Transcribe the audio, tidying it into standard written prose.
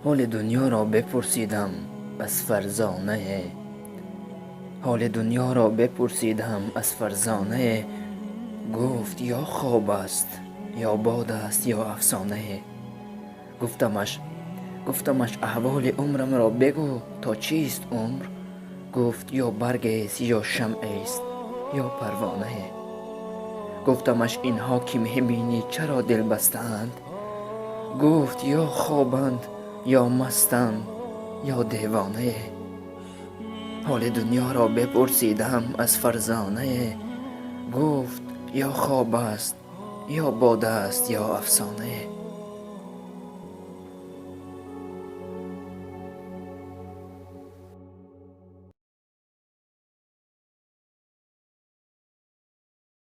حال دنیا را بپرسیدم از فرزانه، حال دنیا را بپرسیدم از فرزانه. گفت یا خواب است یا باد است یا افسانه. گفتمش احوال عمرم را بگو تا چیست عمر. گفت یا برگ است یا شمع است یا پروانه. گفتمش اینها که می‌بینی چرا دل بستند. گفت یا خوابند یا مستند یا دیوانه. حال دنیا را بپرسیدم از فرزانه. گفت یا خواب است یا باد است یا افسانه.